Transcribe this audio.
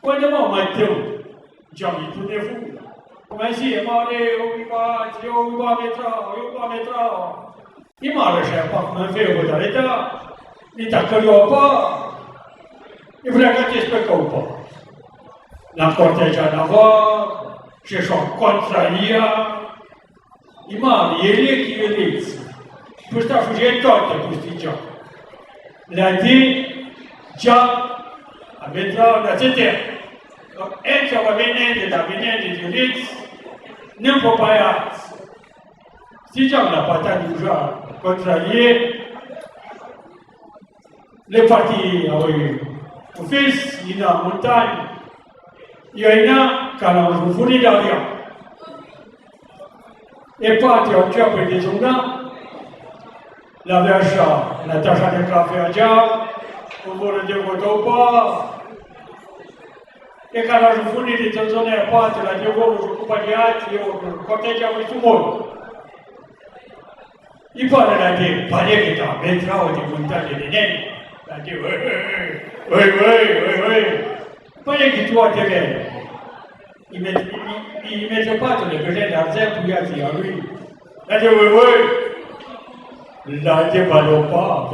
为什么没丢？叫你不能付。我是嘛的，我你妈的是把我们飞过来的，你打个药吧，你不然个这是够不？那国家家那个是说管在你啊，你妈的也几个例子，不是他出现找的不是讲，来的讲，啊，没找那这点。Ecco va venendo di giudizio, non può pagare. Si già una battaglia usata contro le parti uffici in montagna, io in canale fuori d'aria. E parti ho già per disonare, la versa, la tassa del caffè a già, un po' di dopo. E cara rufuni di zone a parte la devo occupare io corteggiamo il tumore. I pare la che pare che da mentrao di montagna di neni. La che pare che tu a te bene. I mezzo parte le presenti a lui. La che la che vado pa,